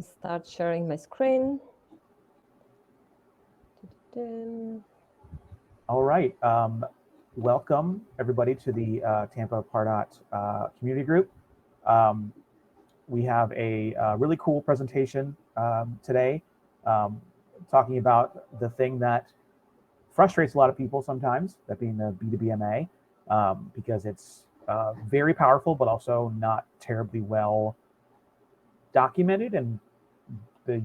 start sharing my screen. All right. Welcome, everybody, to the Tampa Pardot community group. We have a really cool presentation today talking about the thing that frustrates a lot of people sometimes, that being the B2BMA, because it's very powerful, but also not terribly well documented, and the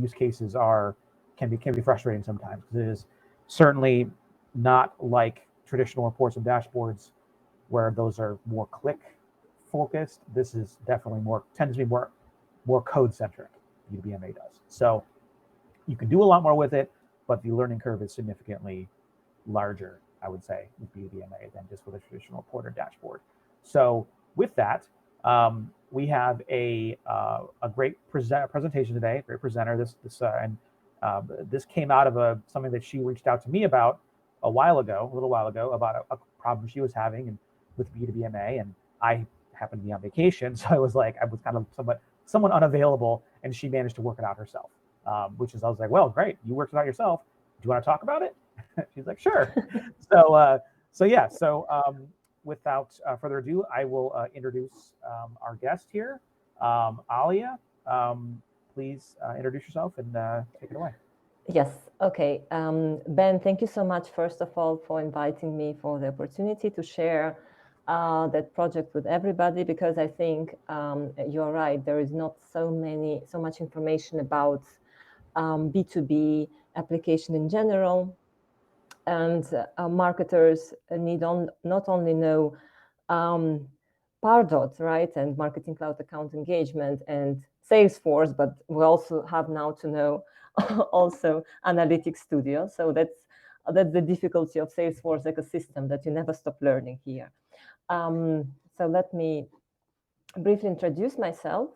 use cases can be frustrating sometimes, because it is certainly not like traditional reports and dashboards where those are more click focused. This is definitely tends to be more code centric. B2BMA does. So you can do a lot more with it, but the learning curve is significantly larger, I would say, with B2BMA than just with a traditional report or dashboard. So with that, we have a great presentation today. Great presenter. This came out of something that she reached out to me about a little while ago, about a problem she was having with B2BMA, and I happened to be on vacation, so I was kind of somewhat unavailable, and she managed to work it out herself. I was like, well, great, you worked it out yourself. Do you want to talk about it? She's like, sure. Without further ado, I will introduce our guest here, Alia. Please introduce yourself and take it away. Yes. Okay. Ben, thank you so much, first of all, for inviting me, for the opportunity to share that project with everybody, because I think you're right. There is not so much information about B2B application in general, and marketers need not only know Pardot, right, and Marketing Cloud Account Engagement and Salesforce, but we also have now to know also Analytics Studio. So that's the difficulty of Salesforce ecosystem, that you never stop learning here. So let me briefly introduce myself.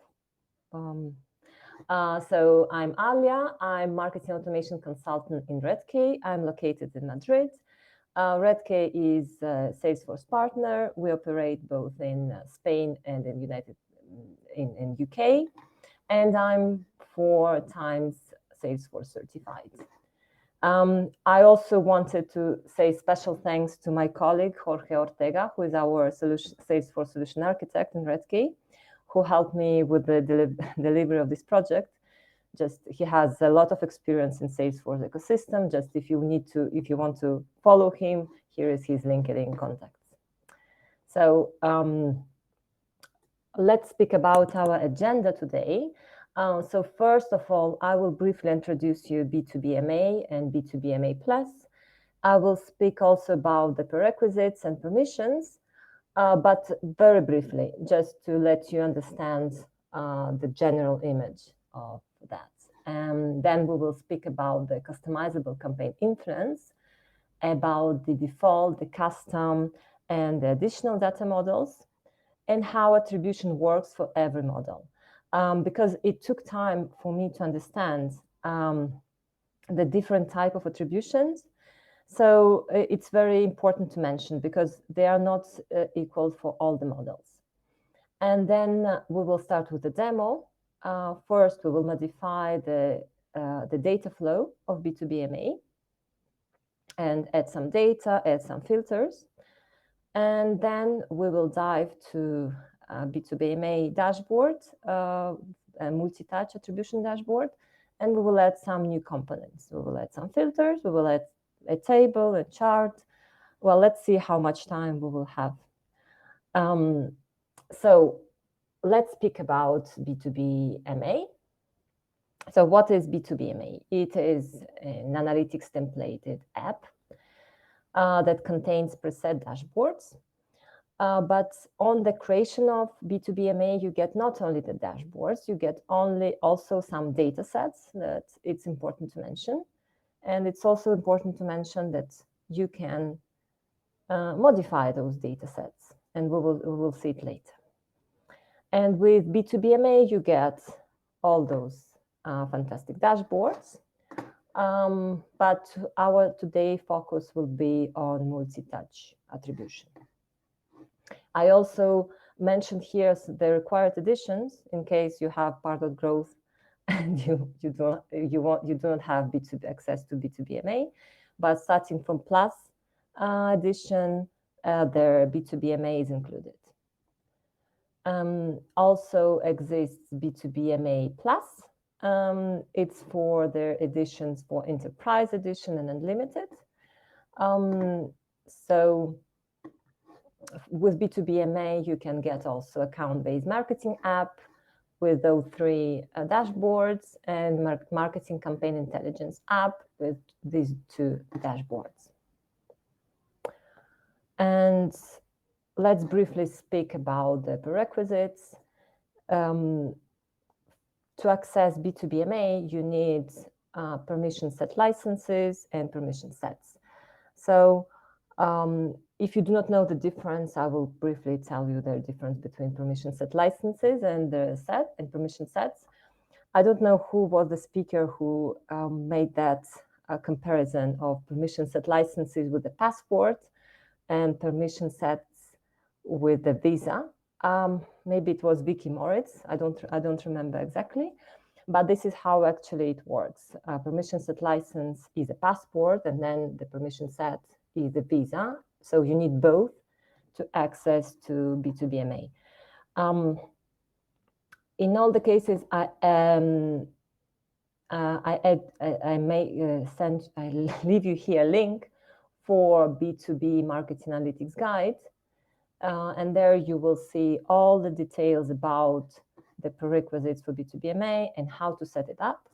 So I'm Alia. I'm marketing automation consultant in redk. I'm located in Madrid. redk is a Salesforce partner. We operate both in Spain and in UK, and I'm 4 times Salesforce certified. I also wanted to say special thanks to my colleague Jorge Ortega, who is our Salesforce solution architect in redk, who helped me with the delivery of this project. He has a lot of experience in Salesforce ecosystem. If you want to follow him, here is his LinkedIn contacts. So let's speak about our agenda today. So first of all, I will briefly introduce you B2BMA and B2BMA Plus. I will speak also about the prerequisites and permissions, but very briefly, just to let you understand the general image of that. And then we will speak about the customizable campaign influence, about the default, the custom, and the additional data models, and how attribution works for every model. Because it took time for me to understand the different type of attributions. So it's very important to mention, because they are not equal for all the models. And then we will start with the demo. First, we will modify the data flow of B2BMA and add some data, add some filters. And then we will dive to B2BMA dashboard, a multi-touch attribution dashboard, and we will add some new components. We will add some filters, we will add a table, a chart. Well, let's see how much time we will have. So let's speak about B2BMA. So what is B2BMA? It is an analytics templated app that contains preset dashboards. But on the creation of B2BMA, you get not only the dashboards, you get also some data sets that it's important to mention. And it's also important to mention that you can modify those data sets, and we will see it later. And with B2BMA, you get all those fantastic dashboards. But our today focus will be on multi-touch attribution. I also mentioned here the required additions in case you have Pardot Growth and you don't have B2B access to B2BMA. But starting from Plus edition, their B2BMA is included. Also exists B2BMA Plus. It's for their editions for Enterprise Edition and Unlimited. So with B2BMA, you can get also account-based marketing app with those 3 dashboards, and marketing campaign intelligence app with these 2 dashboards. And let's briefly speak about the prerequisites. To access B2BMA, you need permission set licenses and permission sets. So if you do not know the difference, I will briefly tell you the difference between permission set licenses and the set and permission sets. I don't know who was the speaker who made that comparison of permission set licenses with the passport and permission sets with the visa. Maybe it was Vicky Moritz. I don't remember exactly, but this is how actually it works. Permission set license is a passport, and then the permission set is the visa. So you need both to access to B2BMA. In all the cases, I leave you here a link for B2B Marketing Analytics Guide. And there you will see all the details about the prerequisites for B2BMA and how to set it up.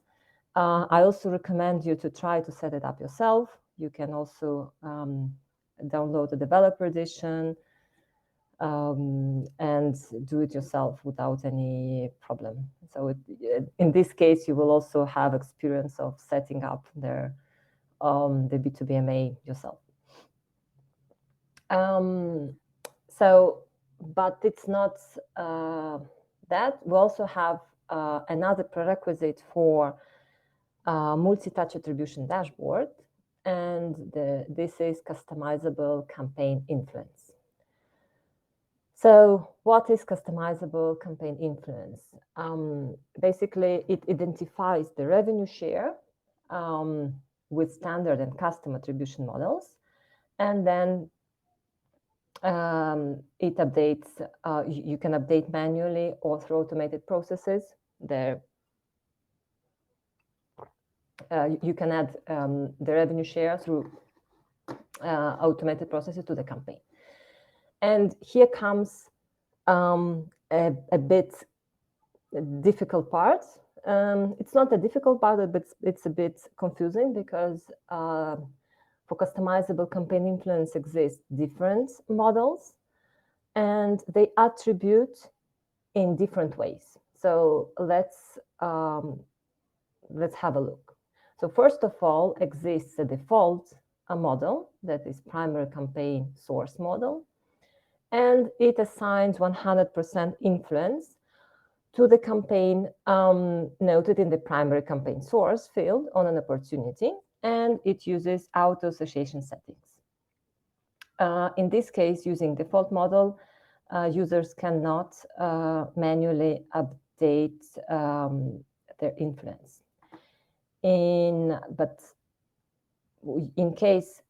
I also recommend you to try to set it up yourself. You can also download the developer edition and do it yourself without any problem. So in this case, you will also have experience of setting up the B2BMA yourself. But it's not that. We also have another prerequisite for multi-touch attribution dashboard, and this is customizable campaign influence. So what is customizable campaign influence? Basically, it identifies the revenue share with standard and custom attribution models, and then it updates, you can update manually or through automated processes. There, you can add the revenue share through automated processes to the campaign. And here comes a bit difficult part. It's not a difficult part, but it's a bit confusing because for customizable campaign influence exist different models, and they attribute in different ways. So let's have a look. So first of all, exists a default model that is primary campaign source model, and it assigns 100% influence to the campaign noted in the primary campaign source field on an opportunity, and it uses auto association settings. In this case, using default model, users cannot manually update their influence. But in case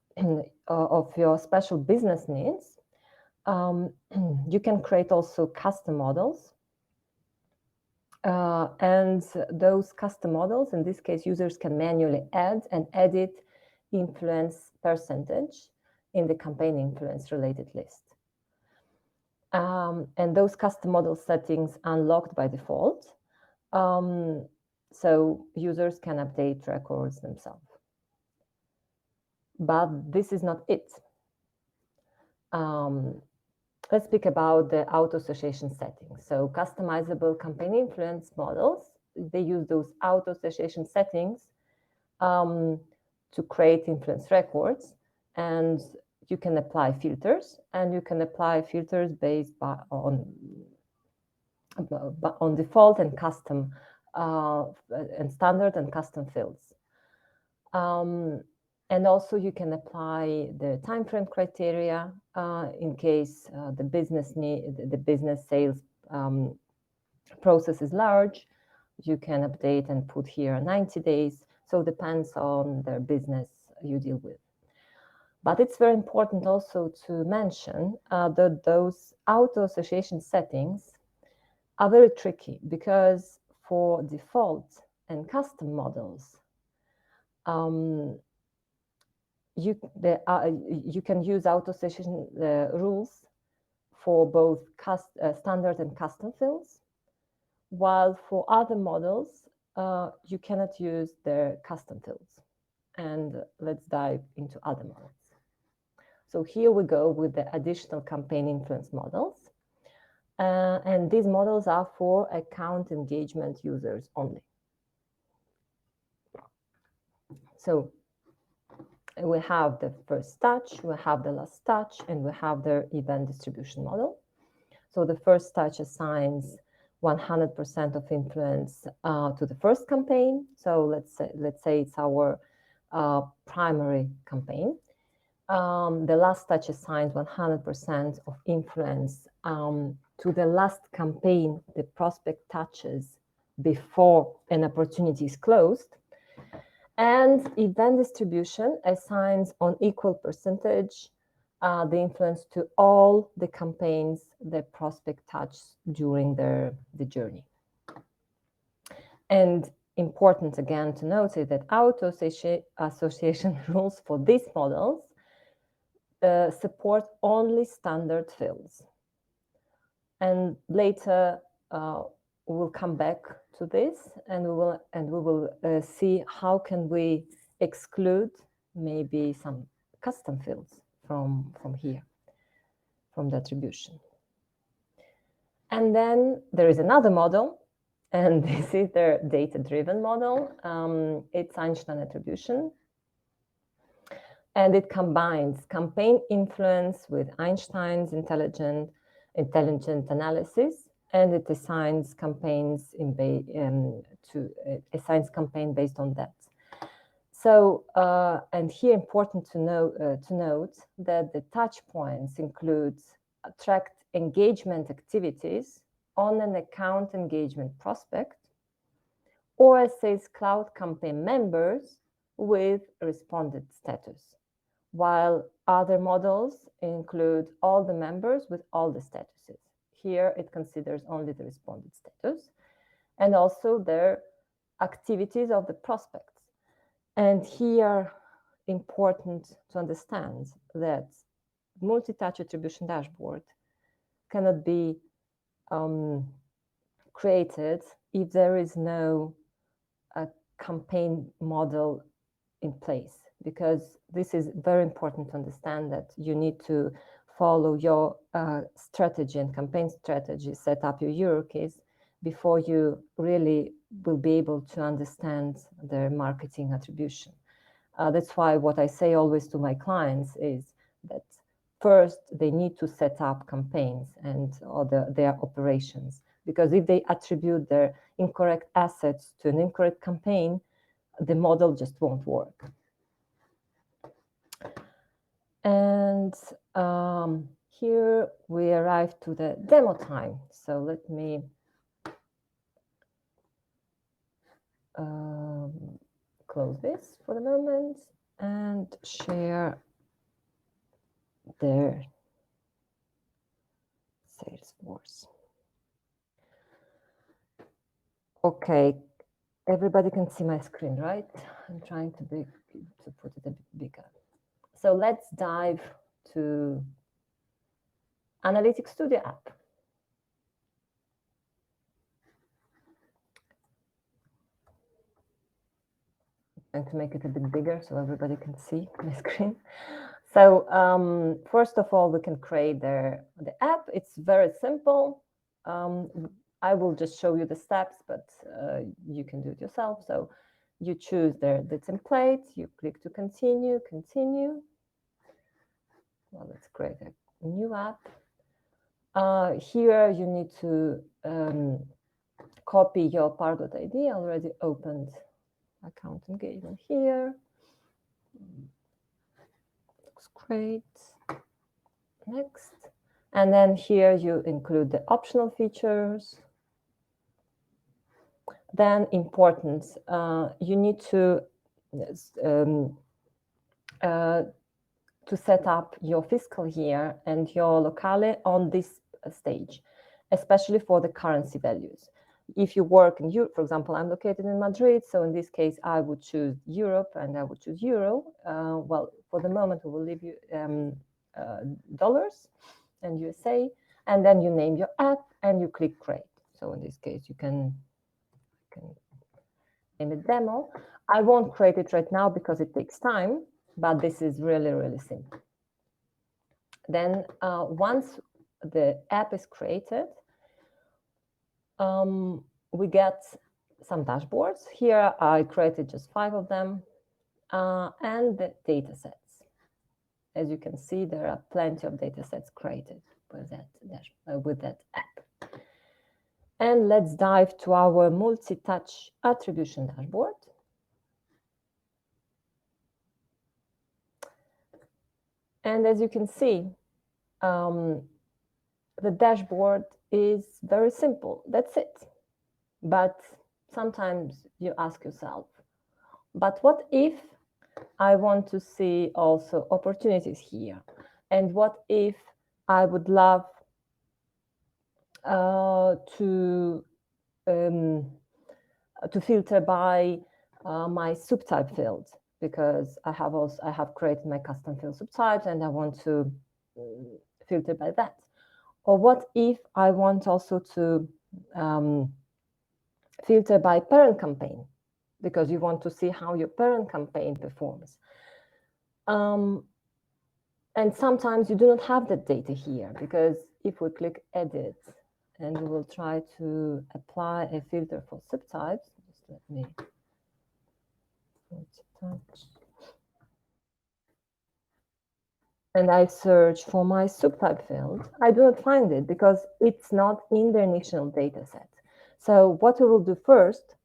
of your special business needs, you can create also custom models. And those custom models, in this case, users can manually add and edit influence percentage in the campaign influence related list. And those custom model settings unlocked by default. So users can update records themselves. But this is not it. Let's speak about the auto association settings. So customizable campaign influence models, they use those auto association settings to create influence records, and you can apply filters, and you can apply filters based on default and custom and standard and custom fields. And also you can apply the time frame criteria in case the business sales process is large. you can update and put here 90 days. So it depends on the business you deal with. But it's very important also to mention that those auto-association settings are very tricky, because for default and custom models, you can use auto-association rules for both standard and custom fields, while for other models, you cannot use their custom fields. And let's dive into other models. So here we go with the additional campaign influence models. And these models are for account engagement users only. So we have the first touch, we have the last touch, and we have the event distribution model. So the first touch assigns 100% of influence to the first campaign. So let's say it's our primary campaign. The last touch assigns 100% of influence to the last campaign the prospect touches before an opportunity is closed. And event distribution assigns on equal percentage the influence to all the campaigns the prospect touches during the journey. And important again to note is that auto-association rules for these models support only standard fields. And later we'll come back to this, and we will see how can we exclude maybe some custom fields from here, from the attribution. And then there is another model, and this is the data-driven model. It's Einstein attribution. And it combines campaign influence with Einstein's intelligent analysis, and it assigns campaigns assigns campaign based on that. So, and here important to note that the touch points include tracked engagement activities on an account engagement prospect, or as says cloud campaign members with responded status, while other models include all the members with all the statuses. Here it considers only the responded status and also their activities of the prospects. And here, important to understand that multi-touch attribution dashboard cannot be created if there is no campaign model in place, because this is very important to understand that you need to follow your strategy and campaign strategy, set up your hierarchies before you really will be able to understand their marketing attribution. That's why what I say always to my clients is that first they need to set up campaigns and their operations, because if they attribute their incorrect assets to an incorrect campaign, the model just won't work. And here we arrive to the demo time. So let me close this for the moment and share their Salesforce. Okay, everybody can see my screen, right? I'm trying to put it a bit bigger. So let's dive to Analytics Studio app. I'm going to make it a bit bigger so everybody can see my screen. So first of all, we can create the app. It's very simple. I will just show you the steps, but you can do it yourself. So you choose the template, you click to continue. Well, let's create a new app. Here you need to copy your Pargot ID. I already opened account engagement here. Looks great. Next. And then here you include the optional features. then important, you need to set up your fiscal year and your locale on this stage, especially for the currency values. If you work in Europe, for example, I'm located in Madrid, so in this case, I would choose Europe and I would choose euro. Well, for the moment, we will leave you dollars and USA, and then you name your app and you click create. So in this case, you can name it demo. I won't create it right now because it takes time, but this is really, really simple. Then once the app is created, we get some dashboards. Here I created just 5 of them, and the data sets. As you can see, there are plenty of data sets created with that app. And let's dive to our multi-touch attribution dashboard. And as you can see, the dashboard is very simple. That's it. But sometimes you ask yourself, but what if I want to see also opportunities here? And what if I would love to filter by my subtype field, because I have created my custom field subtypes and I want to filter by that. Or what if I want also to filter by parent campaign, because you want to see how your parent campaign performs. And sometimes you do not have that data here, because if we click edit and we will try to apply a filter for subtypes, just let me touch. And I search for my subtype field, I do not find it because it's not in the initial data set. So what we will do first,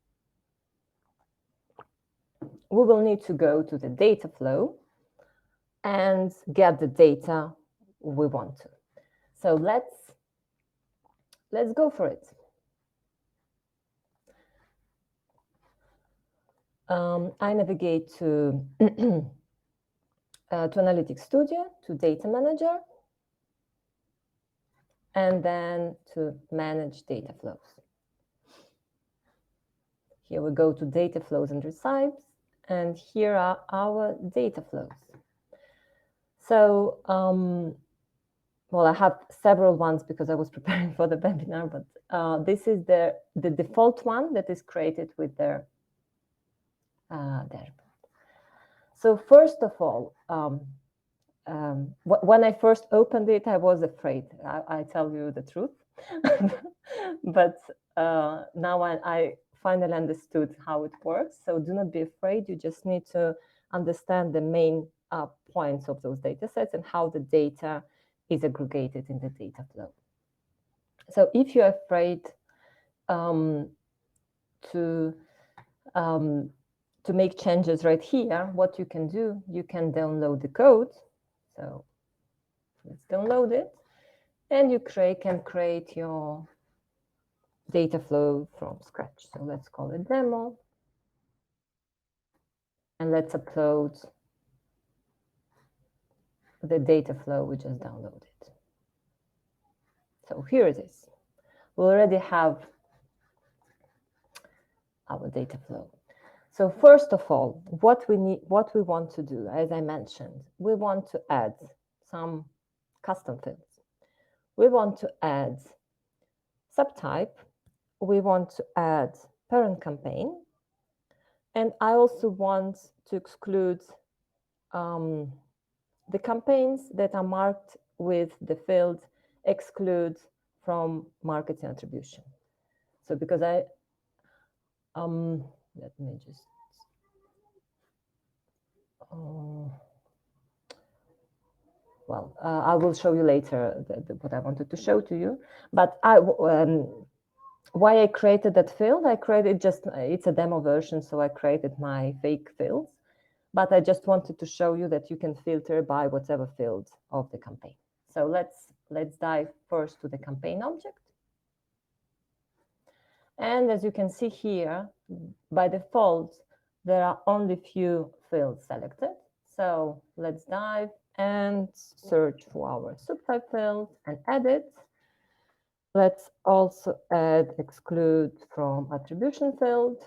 we will need to go to the Dataflow and get the data we want to. So let's go for it. I navigate to Analytics Studio, to Data Manager, and then to Manage Data Flows. Here we go to Data Flows and Recipes, and here are our data flows. So, well, I have several ones because I was preparing for the webinar, but this is the default one that is created with their dashboard. So first of all, when I first opened it, I was afraid. I tell you the truth. But now I finally understood how it works. So do not be afraid. You just need to understand the main points of those data sets and how the data is aggregated in the data flow. So if you're afraid to make changes right here, what you can do, you can download the code. So let's download it, and you can create your data flow from scratch. So let's call it demo, and let's upload the data flow we just downloaded. So here it is. We already have our data flow. So first of all, what we want to do, as I mentioned, we want to add some custom fields. We want to add subtype. We want to add parent campaign. And I also want to exclude the campaigns that are marked with the field exclude from marketing attribution. So because let me just, well, I will show you later what I wanted to show to you. But why I created that field, I created it's a demo version, so I created my fake fields. But I just wanted to show you that you can filter by whatever field of the campaign. So let's dive first to the campaign object. And as you can see here, by default, there are only few fields selected. So let's dive and search for our subtype field and edit. Let's also add exclude from attribution field.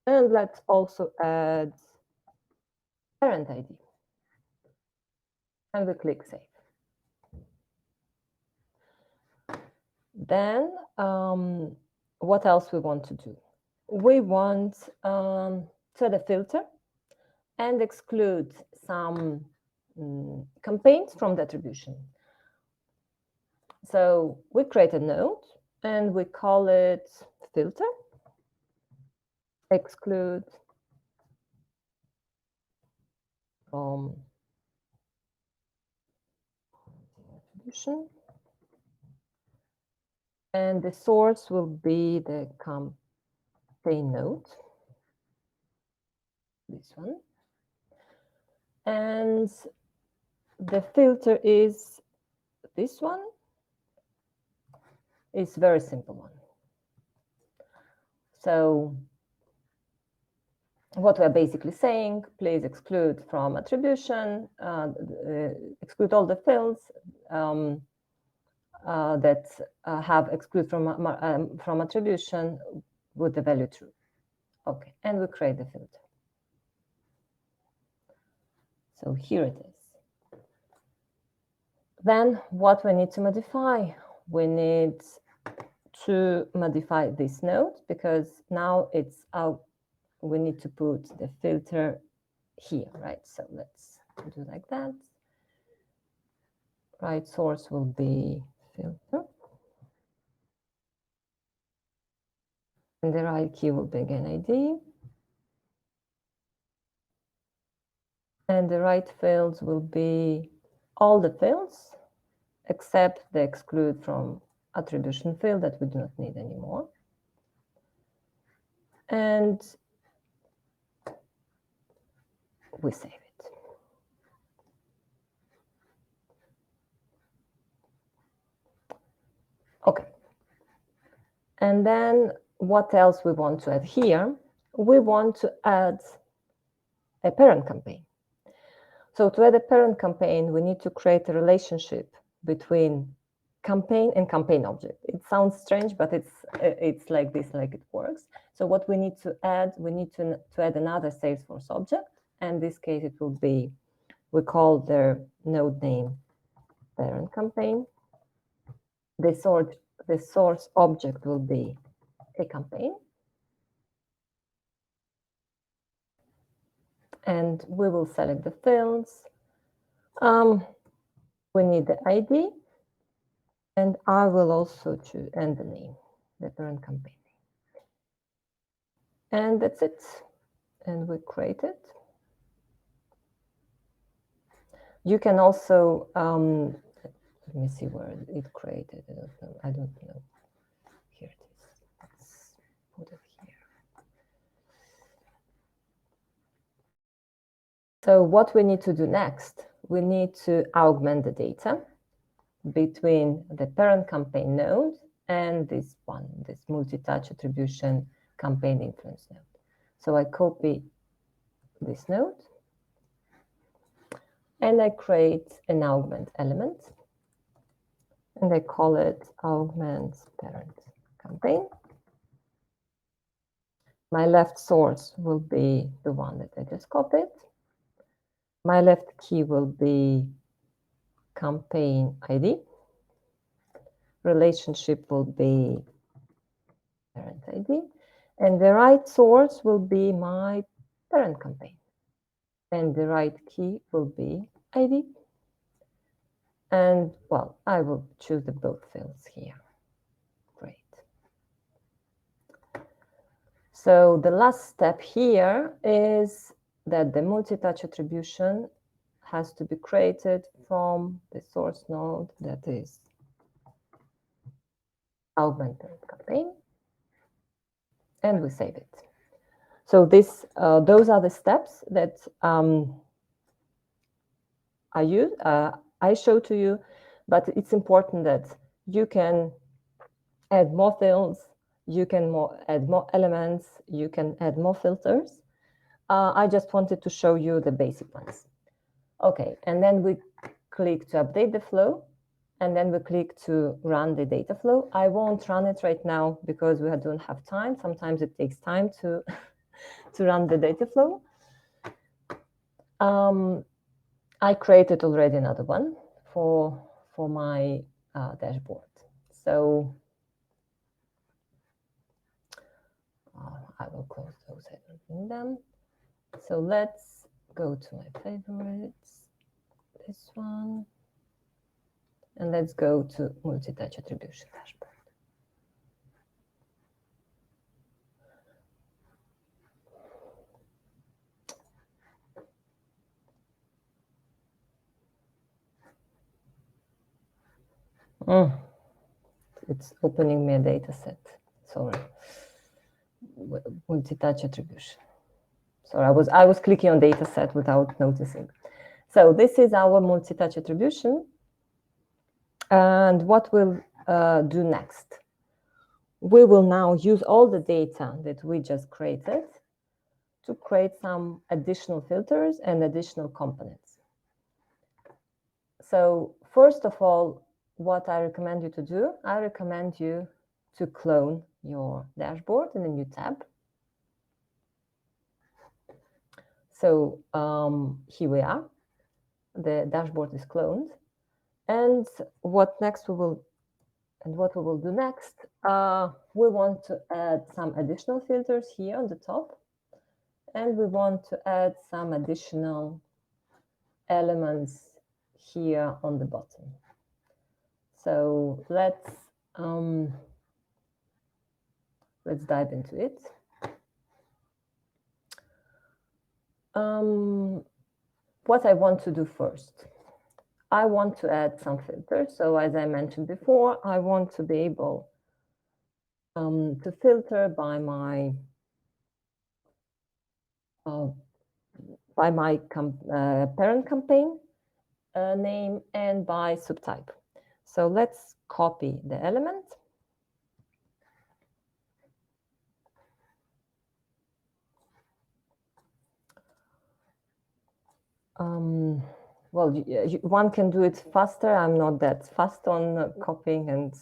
And let's also add parent ID. And we click save. Then what else we want to do? We want to add a filter and exclude some campaigns from the attribution. So we create a node and we call it filter, exclude from attribution. And the source will be the campaign node, this one. And the filter is this one. It's a very simple one. So what we're basically saying, please exclude from attribution, exclude all the fields that have exclude from attribution with the value true. Okay, and we create the filter. So here it is. Then what we need to modify? We need to modify this node because now it's out. We need to put the filter here, right? So let's do like that. Right source will be filter. And the right key will be again ID. And the right fields will be all the fields except the exclude from attribution field that we do not need anymore. And we save it. Okay. And then what else we want to add here? We want to add a parent campaign. So to add a parent campaign, we need to create a relationship between campaign and campaign object. It sounds strange, but it's like this, like it works. So what we need to add, we need to add another Salesforce object. And in this case, it will be, we call their node name parent campaign. The source object will be a campaign. And we will select the fields. We need the ID. And I will also choose and the name, the parent campaign. And that's it. And we create it. You can also, let me see where it created. I don't know. Here it is. Let's put it here. So what we need to do next, we need to augment the data between the parent campaign node and this one, this multi-touch attribution campaign influence node. So I copy this node and I create an augment element and I call it augment parent campaign. My left source will be the one that I just copied. My left key will be campaign ID. Relationship will be parent ID. And the right source will be my parent campaign. And the right key will be ID. And, well, I will choose the both fields here. Great. So the last step here is that the multi-touch attribution has to be created from the source node that is augmented campaign, and we save it. So this, those are the steps that I show to you, but it's important that you can add more fields, you can add more elements, you can add more filters. I just wanted to show you the basic ones. Okay, and then we click to update the flow, and then we click to run the data flow. I won't run it right now because we don't have time. Sometimes it takes time to, to run the data flow. I created already another one for my dashboard. So I will close those, I don't need them. So let's go to my favorites, this one, and let's go to multi-touch attribution dashboard. It's opening me a data set. Sorry. Multi-touch attribution. Sorry, I was clicking on data set without noticing. So this is our multi-touch attribution. And what we'll do next? We will now use all the data that we just created to create some additional filters and additional components. So first of all, what I recommend you to do, I recommend you to clone your dashboard in a new tab. So here we are. The dashboard is cloned. And what we will do next, we want to add some additional filters here on the top. And we want to add some additional elements here on the bottom. So let's dive into it. What I want to do first, I want to add some filters. So as I mentioned before, I want to be able to filter by my parent campaign name and by subtype. So let's copy the element. Well, one can do it faster. I'm not that fast on copying, and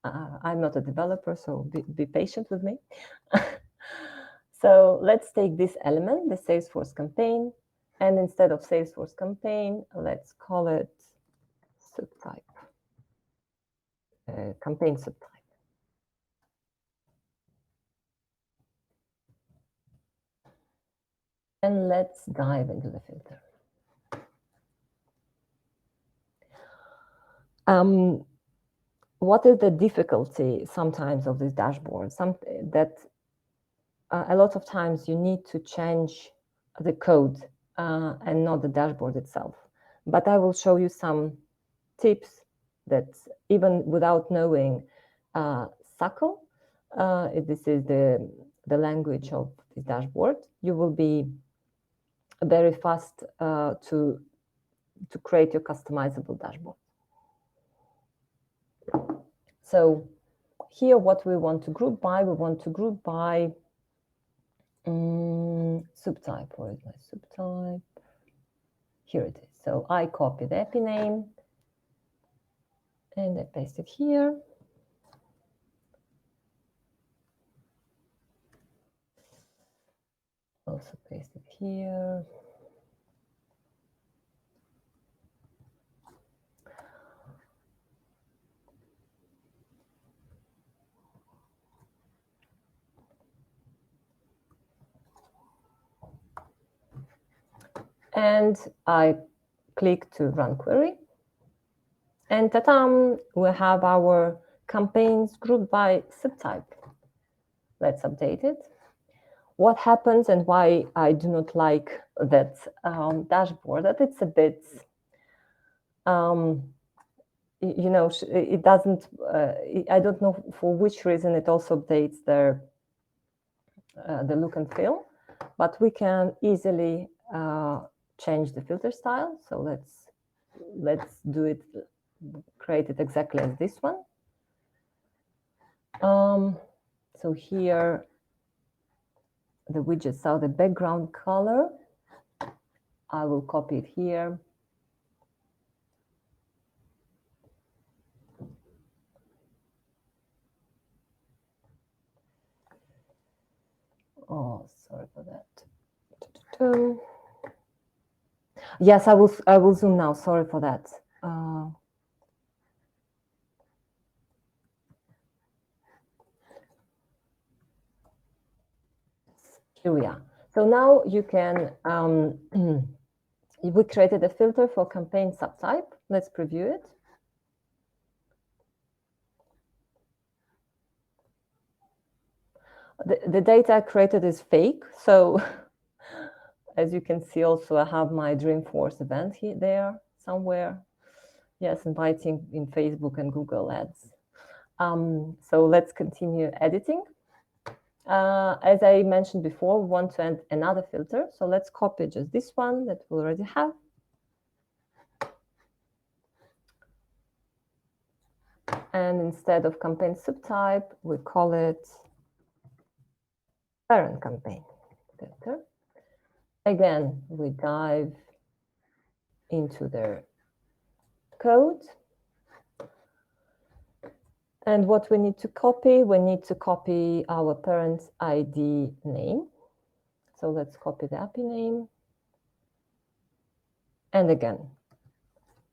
I'm not a developer, so be patient with me. So let's take this element, the Salesforce campaign, and instead of Salesforce campaign, let's call it subtype, campaign subtype. And let's dive into the filter. What is the difficulty sometimes of this dashboard? A lot of times you need to change the code and not the dashboard itself. But I will show you some tips that even without knowing SQL, this is the language of this dashboard, you will be very fast to create your customizable dashboard. So here, what we want to group by, we want to group by subtype. Where is my subtype? Here it is. So I copy the API name and I paste it here. Also paste it here. And I click to run query. And ta-da, we have our campaigns grouped by subtype. Let's update it. What happens and why I do not like that dashboard, that it's a bit, you know, it doesn't, I don't know for which reason it also updates the look and feel, but we can easily change the filter style. So let's do it, create it exactly as this one. So So here, the widgets are the background color. I will copy it here. Oh, sorry for that. Yes, I will zoom now. Sorry for that. Here we are. So now you can, we created a filter for campaign subtype. Let's preview it. The data I created is fake. So as you can see, also, I have my Dreamforce event here, there somewhere. Yes, inviting in Facebook and Google Ads. So let's continue editing. As I mentioned before, we want to add another filter. So let's copy just this one that we already have. And instead of campaign subtype, we call it parent campaign filter. Again, we dive into their code. And what we need to copy our parent's ID name. So let's copy the API name. And again,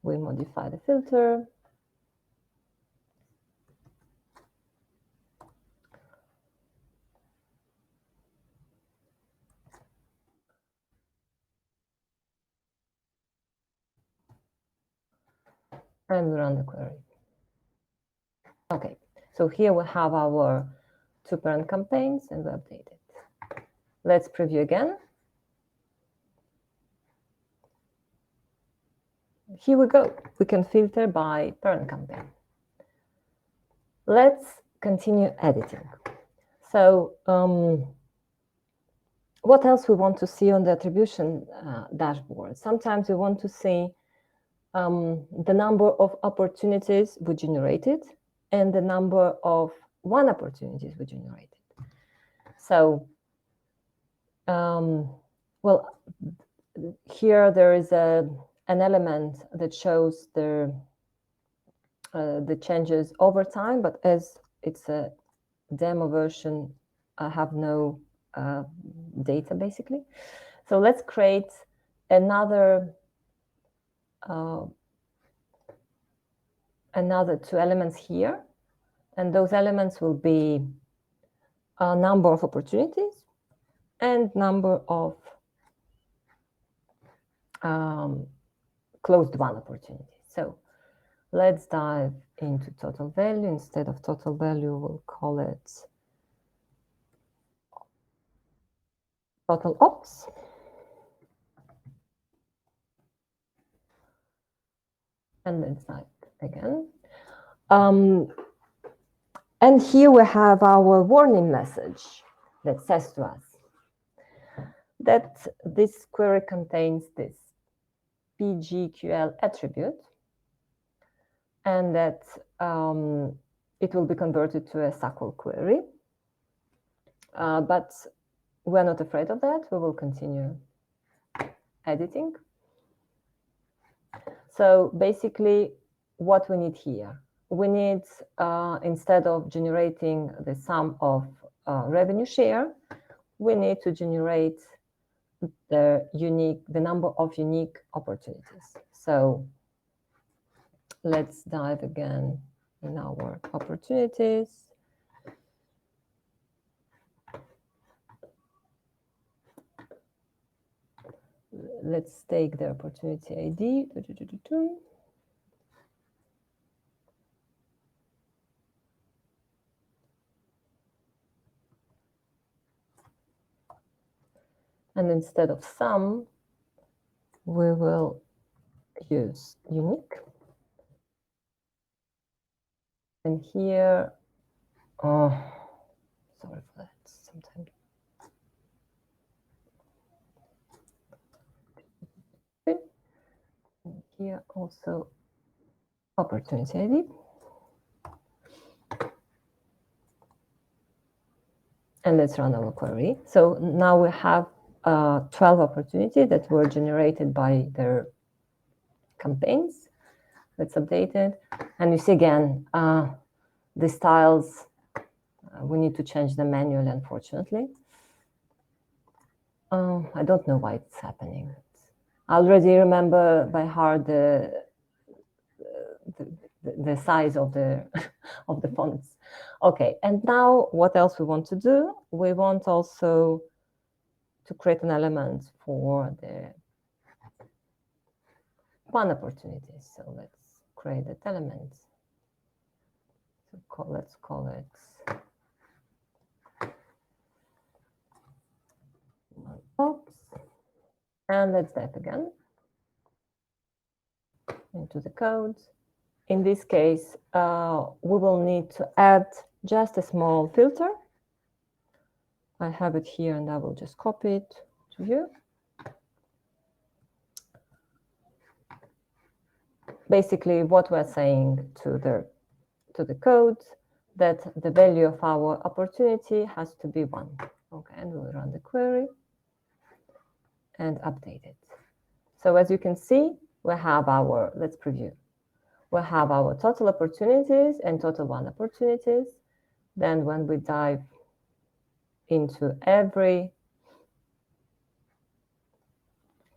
we modify the filter. And we run the query. Okay, so here we have our two parent campaigns and we update it. Let's preview again. Here we go. We can filter by parent campaign. Let's continue editing. So what else we want to see on the attribution dashboard? Sometimes we want to see the number of opportunities we generated and the number of opportunities we generated. So, well, here there is an element that shows the changes over time, but as it's a demo version, I have no data basically. So let's create another two elements here, and those elements will be a number of opportunities and number of closed won opportunities. So let's dive into total value. Instead of total value, we'll call it total ops. And let's dive again. And here we have our warning message that says to us that this query contains this PGQL attribute, and that it will be converted to a SQL query. But we're not afraid of that. We will continue editing. So basically, what we need here, we need, instead of generating the sum of revenue share, we need to generate the number of unique opportunities. So let's dive again in our opportunities. Let's take the opportunity ID. And instead of sum, we will use unique. And here, sorry for that, sometimes. And here also opportunity ID. And let's run our query. So now we have 12 opportunities that were generated by their campaigns. Let's update it. And you see again, the styles, we need to change them manually, unfortunately. I don't know why it's happening. I already remember by heart the size of the of the fonts. Okay, and now what else we want to do? We want also to create an element for the one opportunity. So let's create that element. So let's call it box, and let's dive again into the code. In this case, we will need to add just a small filter. I have it here and I will just copy it to you. Basically, what we're saying to the code, that the value of our opportunity has to be 1. Okay, and we'll run the query and update it. So as you can see, we have our, let's preview. We have our total opportunities and total one opportunities. Then when we dive into every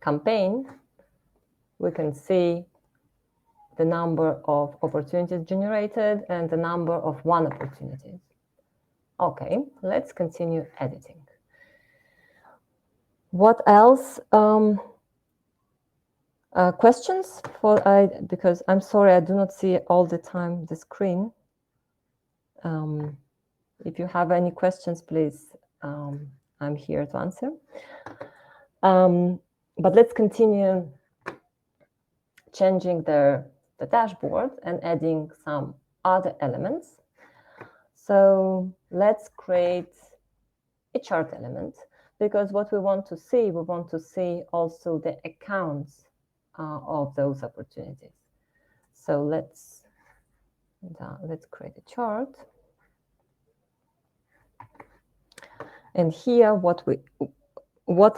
campaign, we can see the number of opportunities generated and the number of one opportunities. Okay, let's continue editing. What else? Questions? Because I'm sorry, I do not see all the time the screen. If you have any questions, please, I'm here to answer. But let's continue changing the dashboard and adding some other elements. So let's create a chart element, because what we want to see also the accounts of those opportunities. So let's create a chart. And here, what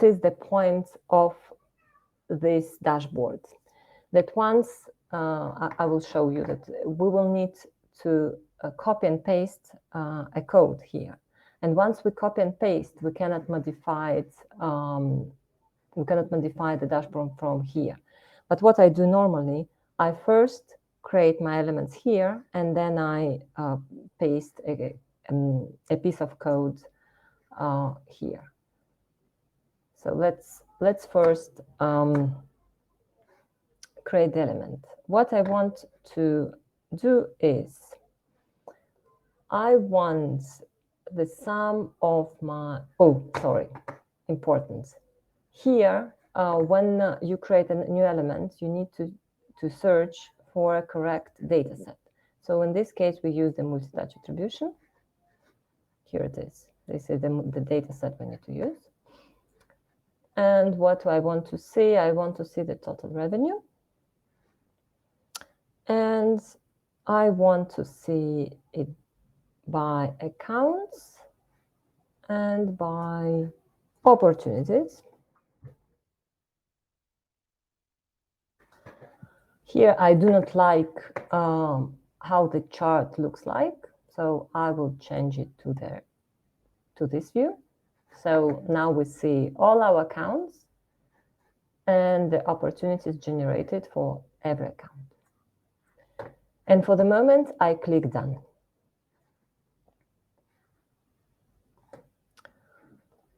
is the point of this dashboard? That once I will show you that we will need to copy and paste a code here. And once we copy and paste, we cannot modify it. We cannot modify the dashboard from here. But what I do normally, I first create my elements here, and then I paste a piece of code here. So let's first create the element. What I want to do is I want the sum of my, important. Here, when you create a new element, you need to search for a correct data set. So in this case, we use the multi-touch attribution. Here it is. This is the data set we need to use. And what do I want to see? I want to see the total revenue. And I want to see it by accounts and by opportunities. Here, I do not like how the chart looks like, so I will change it to this view. So now we see all our accounts and the opportunities generated for every account. And for the moment, I click Done.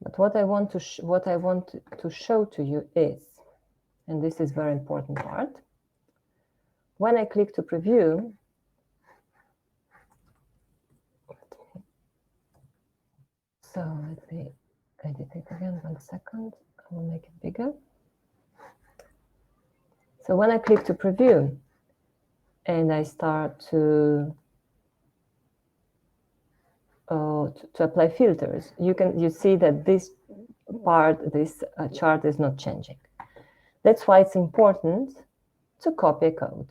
But what I want to show to you is, and this is very important part, when I click to preview, so let me edit it again, 1 second, I will make it bigger. So when I click to preview and I start to apply filters, you see that this chart is not changing. That's why it's important to copy a code.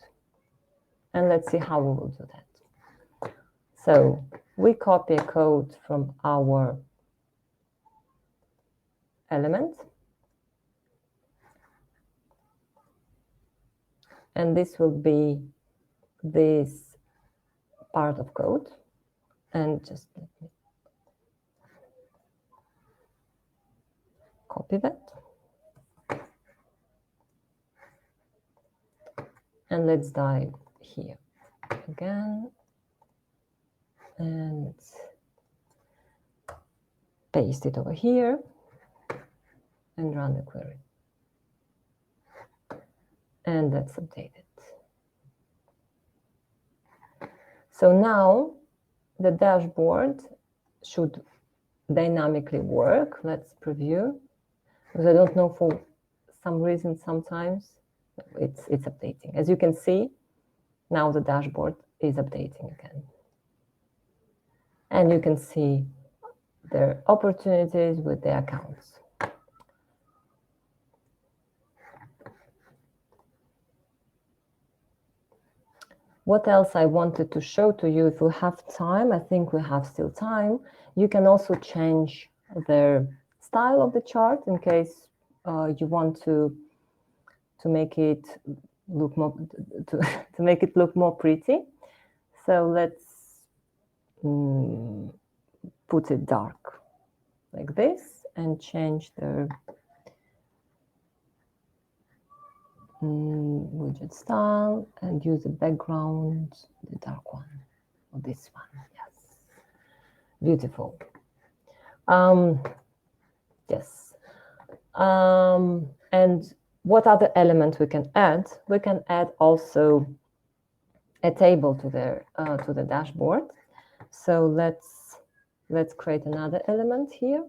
And let's see how we will do that. So we copy a code from our element. And this will be this part of code. And just let me copy that. And let's dive here again. And paste it over here and run the query. And that's updated. So now the dashboard should dynamically work. Let's preview. Because I don't know, for some reason sometimes it's updating. As you can see, now the dashboard is updating again. And you can see their opportunities with the accounts. What else I wanted to show to you, if we have time, I think we have still time, you can also change the style of the chart in case you want to make it look more to make it look more pretty. So let's put it dark like this and change the widget style and use the background, the dark one, or this one. Yes, beautiful. Yes. And what other element we can add? We can add also a table to the dashboard. So let's create another element here.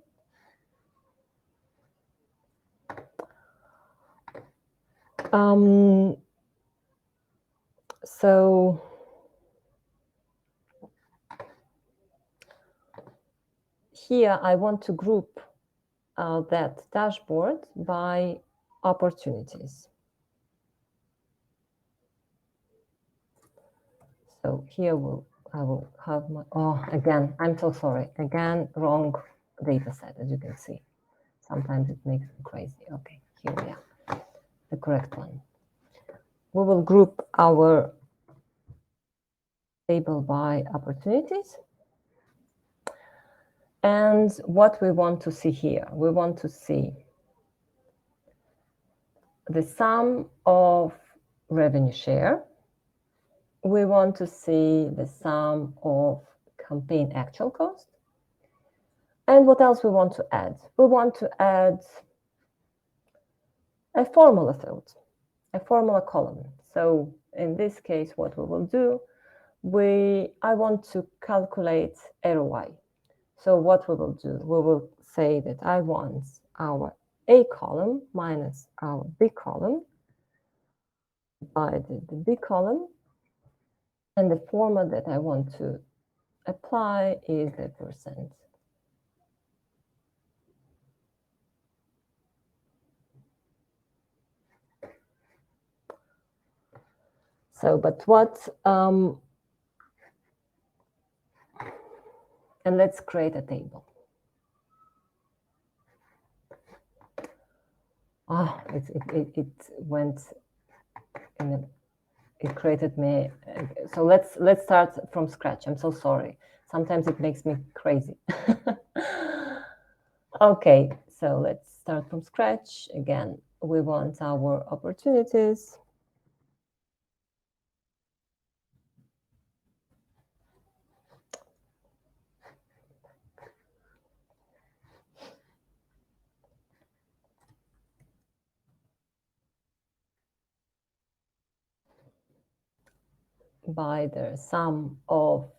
So here I want to group that dashboard by opportunities. So here I will have my, oh, again, I'm so sorry. Again, wrong data set, as you can see. Sometimes it makes me crazy. Okay, here we are, the correct one. We will group our table by opportunities. And what we want to see here, we want to see the sum of revenue share. We want to see the sum of campaign actual cost. And what else we want to add? We want to add a formula field, a formula column. So in this case, what we will do, I want to calculate ROI. So what we will do, we will say that I want our A column minus our B column divided the B column. And the format that I want to apply is the percent. So, but what, and let's create a table. Oh, it went in a, it created me. So let's start from scratch. I'm so sorry. Sometimes it makes me crazy. Okay, so let's start from scratch. Again, we want our opportunities. By the sum of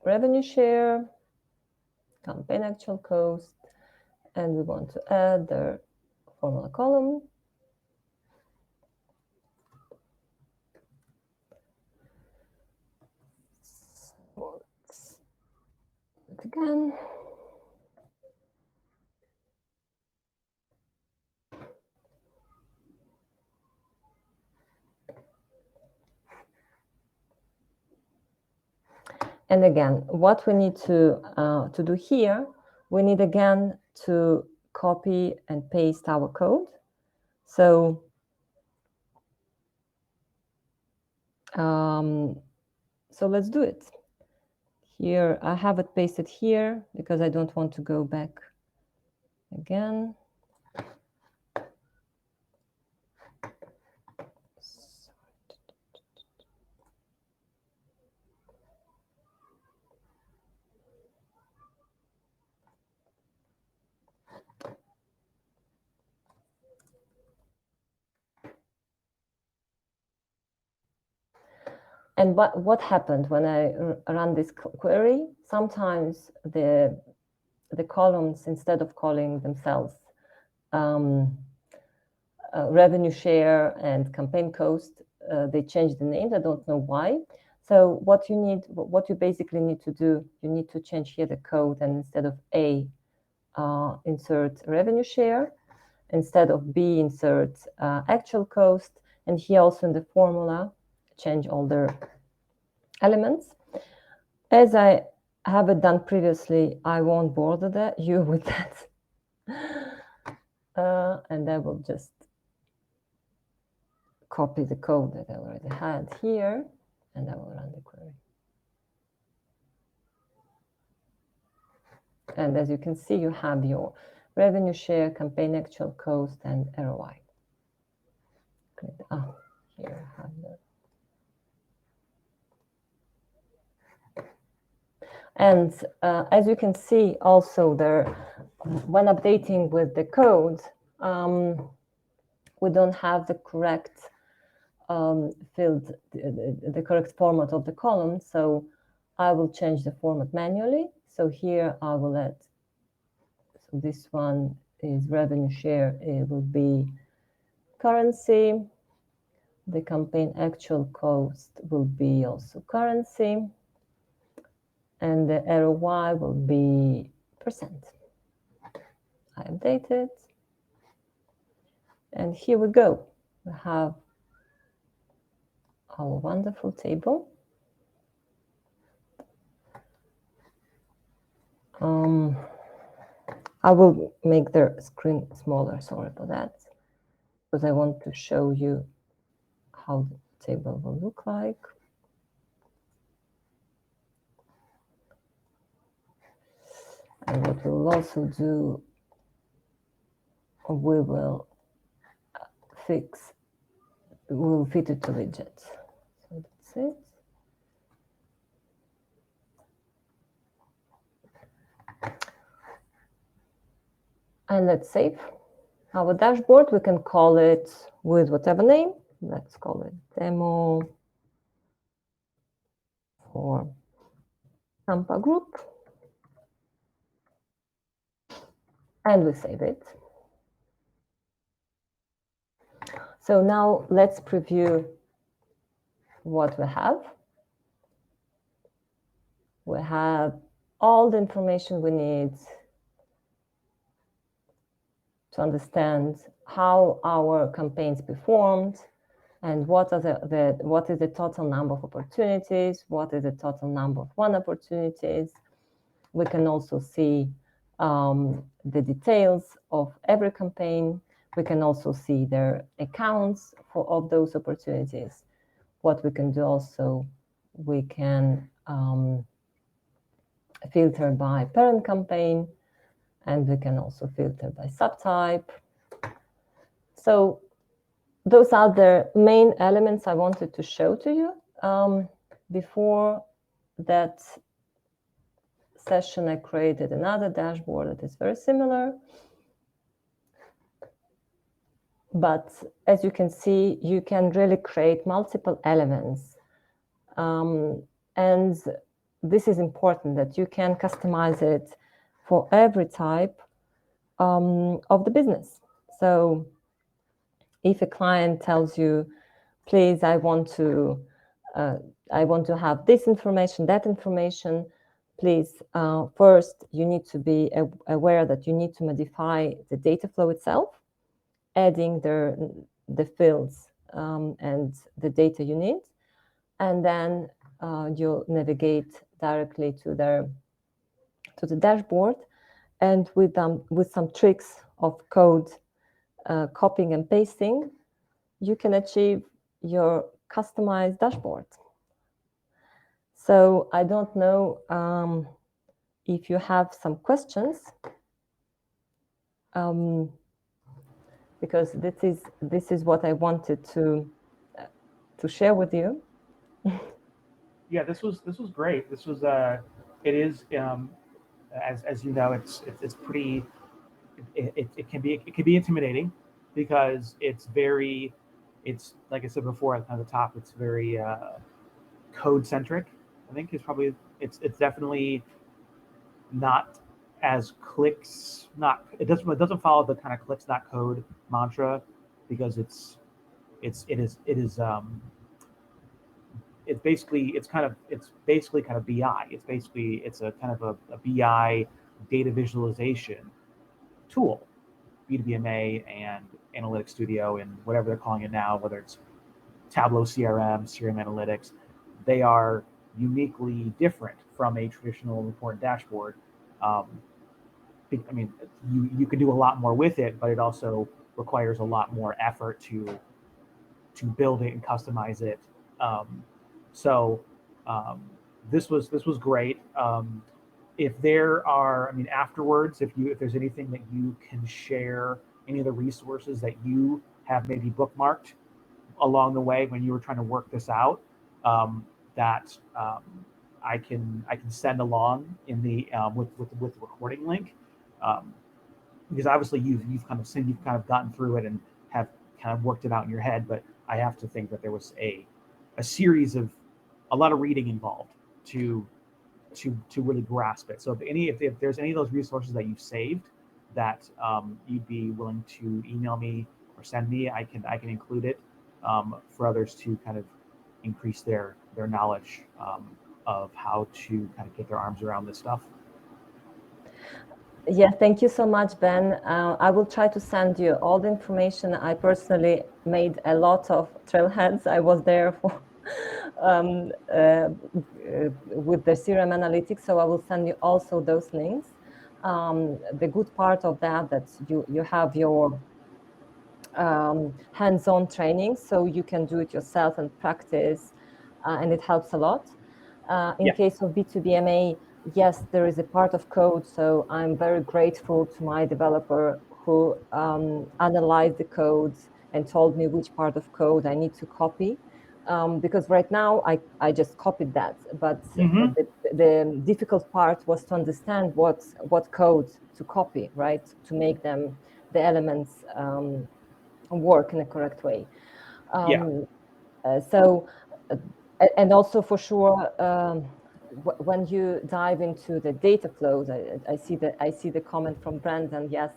revenue share, campaign actual cost, and we want to add the formula column. So let's do it again. And again, what we need to do here, we need again to copy and paste our code. So let's do it. Here, I have it pasted here because I don't want to go back again. And what happened when I run this query? Sometimes the columns, instead of calling themselves revenue share and campaign cost, they changed the names. I don't know why. So what you basically need to do, you need to change here the code, and instead of A, insert revenue share. Instead of B, insert actual cost. And here also in the formula, change all the elements. As I have it done previously, I won't bother you with that. And I will just copy the code that I already had here, and I will run the query. And as you can see, you have your revenue share, campaign actual cost, and ROI. Oh, here I have the. And as you can see, also there, when updating with the code, we don't have the correct field, the correct format of the column. So I will change the format manually. So here I will add. So this one is revenue share. It will be currency. The campaign actual cost will be also currency. And the ROI will be percent. I update it. And here we go. We have our wonderful table. I will make the screen smaller, sorry for that, because I want to show you how the table will look like. And what we'll also do, we will we'll fit it to widgets. So that's it. And let's save our dashboard. We can call it with whatever name. Let's call it demo for Tampa Group. And we save it. So now let's preview what we have. We have all the information we need to understand how our campaigns performed, and what is the total number of opportunities, what is the total number of won opportunities. We can also see the details of every campaign. We can also see their accounts of those opportunities. What we can do also, we can filter by parent campaign, and we can also filter by subtype. So those are the main elements I wanted to show to you. Before that session, I created another dashboard that is very similar. But as you can see, you can really create multiple elements. And this is important, that you can customize it for every type of the business. So if a client tells you, please, I want to have this information, that information, please, first, you need to be aware that you need to modify the data flow itself, adding the fields and the data you need. And then you'll navigate directly to the dashboard. And with some tricks, of code copying and pasting, you can achieve your customized dashboard. So I don't know if you have some questions, because this is what I wanted to share with you. Yeah, this was great. This was it is as you know, it's pretty. It can be intimidating because it's like I said before at the top, it's very code centric. I think is probably it's definitely not as clicks not it doesn't follow the kind of clicks not code mantra, because it is it's basically kind of BI. It's a kind of a BI data visualization tool, B2BMA and Analytics Studio and whatever they're calling it now, whether it's Tableau CRM Analytics. They are uniquely different from a traditional report dashboard. I mean, you can do a lot more with it, but it also requires a lot more effort to build it and customize it. So this was great. If there are, I mean, afterwards, if there's anything that you can share, any of the resources that you have maybe bookmarked along the way when you were trying to work this out, that I can send along in the with the recording link, because obviously you've kind of gotten through it and have kind of worked it out in your head, but I have to think that there was a series of a lot of reading involved to really grasp it. So if there's any of those resources that you've saved that you'd be willing to email me or send me, I can include it for others to kind of increase their knowledge of how to kind of get their arms around this stuff. Yeah, thank you so much, Ben. I will try to send you all the information. I personally made a lot of trailheads. I was there for with the CRM analytics, so I will send you also those links. The good part of that you have your hands-on training, so you can do it yourself and practice, and it helps a lot. In case of B2BMA, yes, there is a part of code, so I'm very grateful to my developer who analyzed the codes and told me which part of code I need to copy. Because right now I just copied that, but the difficult part was to understand what code to copy, right, to make the elements work in a correct way. So, and also for sure, when you dive into the data flows, I see the comment from Brandon. Yes,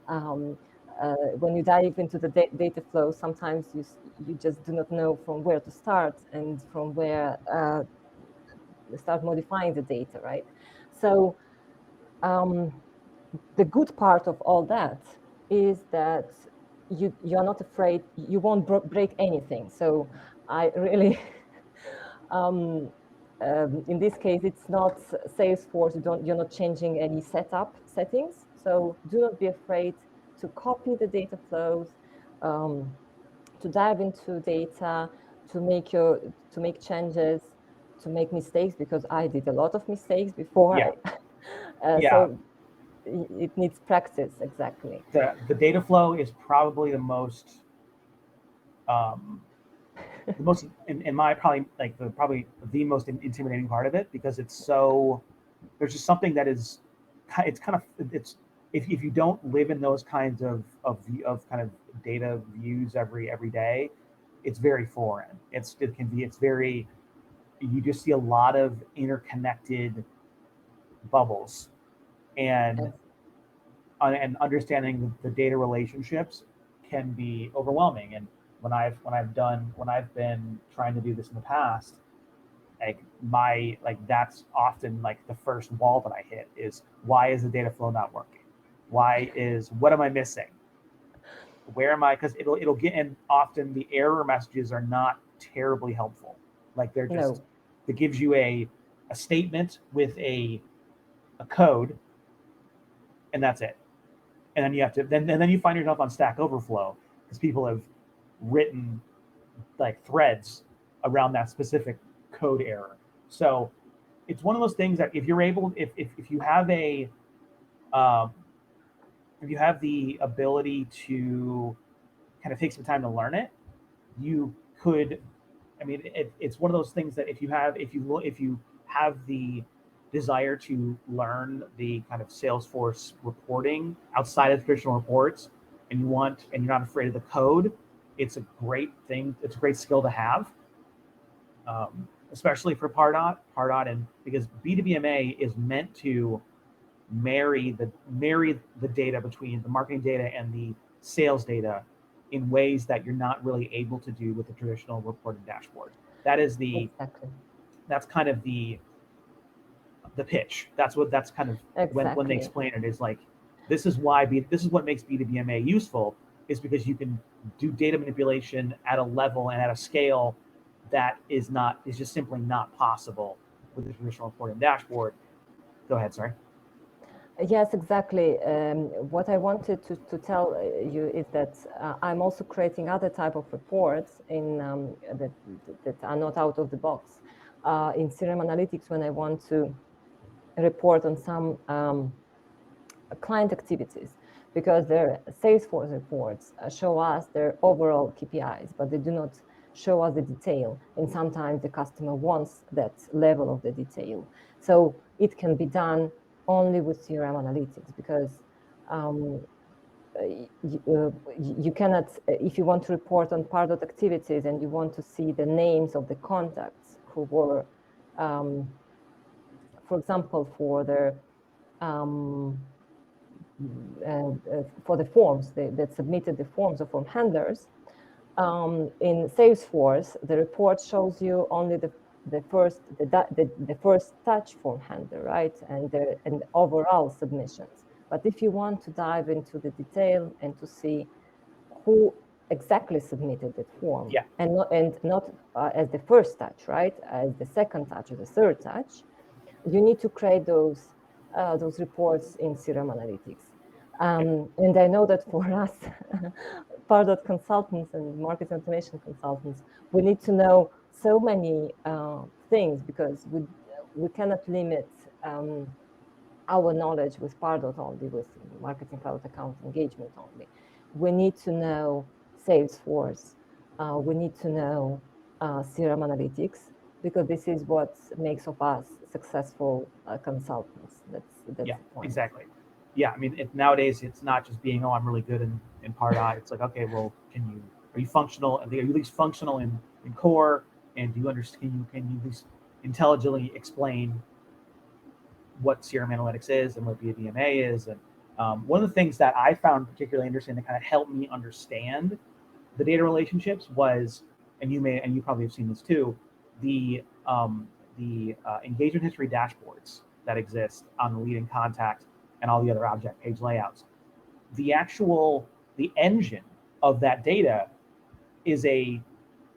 when you dive into the data flow, sometimes you just do not know from where to start and from where start modifying the data, right? So the good part of all that is that you're not afraid, you won't break anything. So I really in this case, it's not Salesforce. You're not changing any settings. So do not be afraid to copy the data flows, to dive into data, to make changes, to make mistakes, because I did a lot of mistakes before. So it needs practice. Exactly. The data flow is probably the most in my probably the most intimidating part of it, because it's so, there's just something that is, it's kind of, it's, if you don't live in those kinds of kind of data views every day, it's very foreign. It's very, you just see a lot of interconnected bubbles, and understanding the data relationships can be overwhelming. And when I've been trying to do this in the past, that's often like the first wall that I hit is, why is the data flow not working? What am I missing? Where am I? Because it'll get in. Often the error messages are not terribly helpful. Like they're just, it gives you a statement with a code, and that's it. and then you have to then you find yourself on Stack Overflow because people have written like threads around that specific code error. So it's one of those things that if you're able, if you have a if you have the ability to kind of take some time to learn it, you could. I mean, it's one of those things that if you have the desire to learn the kind of Salesforce reporting outside of traditional reports, and you're not afraid of the code, it's a great thing. It's a great skill to have, especially for Pardot, and because B2BMA is meant to marry the data between the marketing data and the sales data in ways that you're not really able to do with the traditional reporting dashboard. That is Exactly. That's kind of the pitch. That's kind of Exactly. when they explain it is like, this is what makes B2BMA useful, is because you can do data manipulation at a level and at a scale that is just simply not possible with the traditional reporting dashboard. Go ahead, sorry. Yes, exactly. What I wanted to tell you is that I'm also creating other type of reports in that are not out of the box. In CRM Analytics, when I want to report on some client activities, because their Salesforce reports show us their overall KPIs, but they do not show us the detail. And sometimes the customer wants that level of the detail. So it can be done only with CRM Analytics, because you cannot, if you want to report on Pardot activities and you want to see the names of the contacts who were, for example, for their for the forms that submitted the forms of form handlers, in Salesforce, the report shows you only the first touch form handler, right, and the overall submissions. But if you want to dive into the detail and to see who exactly submitted that form, Yeah. and not as the first touch, right, as the second touch or the third touch, you need to create those reports in CRM Analytics. And I know that for us, Pardot consultants and marketing automation consultants, we need to know so many things, because we cannot limit our knowledge with Pardot only, with marketing cloud account engagement only. We need to know Salesforce. We need to know CRM Analytics, because this is what makes of us successful consultants. That's Yeah, the point. exactly. Yeah, I mean, nowadays it's not just being, oh, I'm really good in Pardot. It's like, okay, well, are you functional? Are you at least functional in core? And do you understand? Can you at least intelligently explain what CRM analytics is and what B2BMA is? And one of the things that I found particularly interesting that kind of helped me understand the data relationships was, and you probably have seen this too, the engagement history dashboards that exist on the lead and contact and all the other object page layouts. The engine of that data is in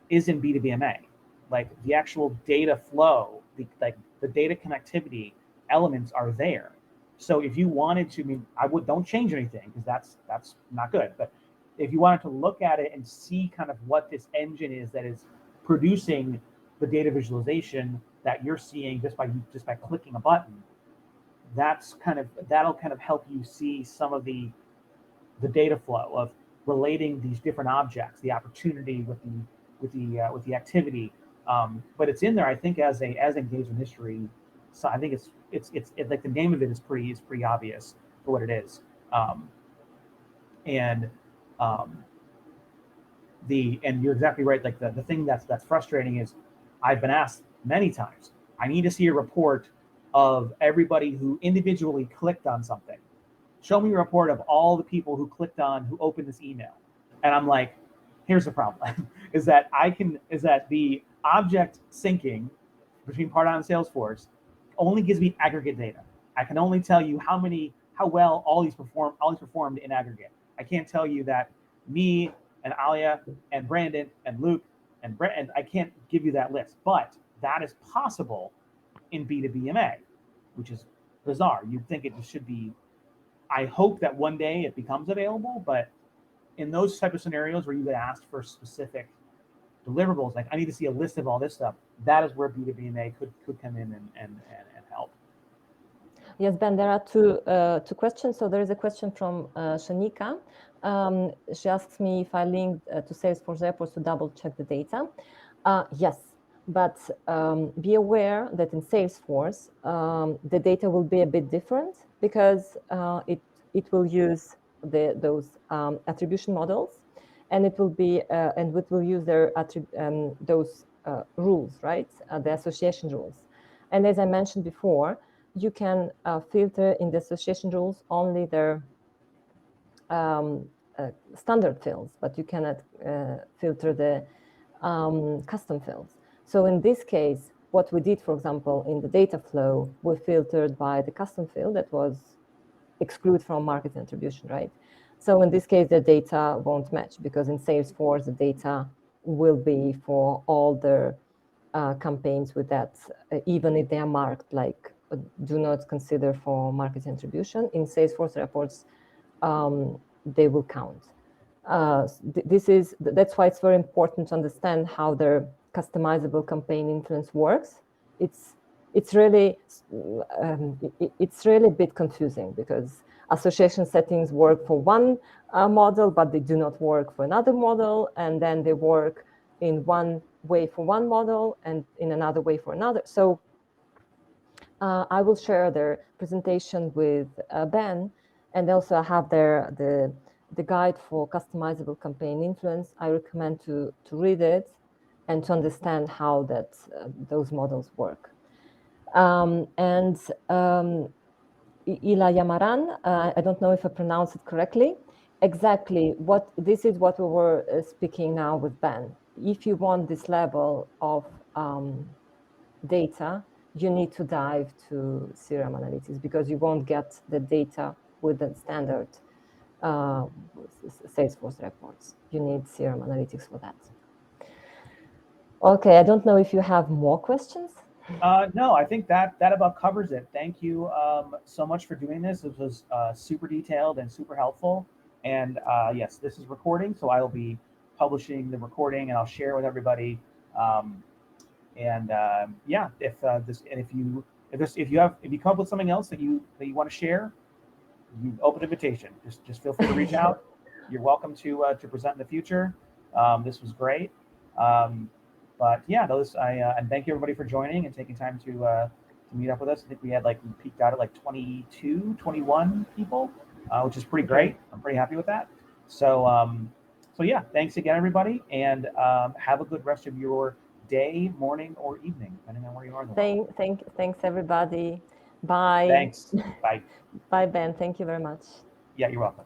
B2BMA. Like the actual data flow, the data connectivity elements are there. So if you wanted to, I mean, don't change anything, because that's not good. But if you wanted to look at it and see kind of what this engine is that is producing the data visualization that you're seeing just by clicking a button, that'll kind of help you see some of the data flow of relating these different objects, the opportunity with the activity. But it's in there, I think, as engagement history. So I think it's like the name of it is pretty obvious for what it is. And you're exactly right. Like the thing that's frustrating is, I've been asked many times, I need to see a report of everybody who individually clicked on something. Show me a report of all the people who opened this email. And I'm like, here's the problem: is that the object syncing between Pardot and Salesforce only gives me aggregate data. I can only tell you how well all these performed in aggregate. I can't tell you that me and Alia and Brandon and Luke and Brett, and I can't give you that list. But that is possible in B2BMA, which is bizarre. You'd think it should be I hope that one day it becomes available, but in those type of scenarios where you get asked for specific deliverables, like I need to see a list of all this stuff, that is where B2BMA could come in and help. Yes, Ben, there are two questions. So there is a question from Shanika. She asks me if I linked to Salesforce reports to double check the data. Yes, but be aware that in Salesforce, the data will be a bit different because it will use those attribution models, and it will be and it will use their those rules, right? The association rules. And as I mentioned before, you can filter in the association rules only their standard fields, but you cannot filter the custom fields. So in this case, what we did, for example, in the data flow, we filtered by the custom field that was excluded from market attribution, right? So in this case, the data won't match because in Salesforce, the data will be for all the campaigns with that, even if they are marked like do not consider for market attribution. In Salesforce reports, they will count. That's why it's very important to understand how their customizable campaign influence works. It's really a bit confusing because association settings work for one model, but they do not work for another model, and then they work in one way for one model and in another way for another. So I will share their presentation with Ben, and also I have the guide for customizable campaign influence. I recommend to read it and to understand how those models work. Ila Yamaran, I don't know if I pronounced it correctly. Exactly, this is what we were speaking now with Ben. If you want this level of data, you need to dive to CRM analytics because you won't get the data with the standard Salesforce reports. You need CRM analytics for that. Okay, I don't know if you have more questions. No, I think that about covers it. Thank you so much for doing this. This was super detailed and super helpful. And yes, this is recording, so I will be publishing the recording, and I'll share with everybody. Yeah, if you come up with something else that you want to share, you open invitation. Just feel free to reach out. You're welcome to present in the future. This was great. But yeah, and thank you everybody for joining and taking time to meet up with us. I think we peaked out at like 22, 21 people, which is pretty great. I'm pretty happy with that. So yeah, thanks again, everybody, and have a good rest of your day, morning, or evening, depending on where you are in the world. Thanks, everybody. Bye. Thanks. Bye. Bye, Ben. Thank you very much. Yeah, you're welcome.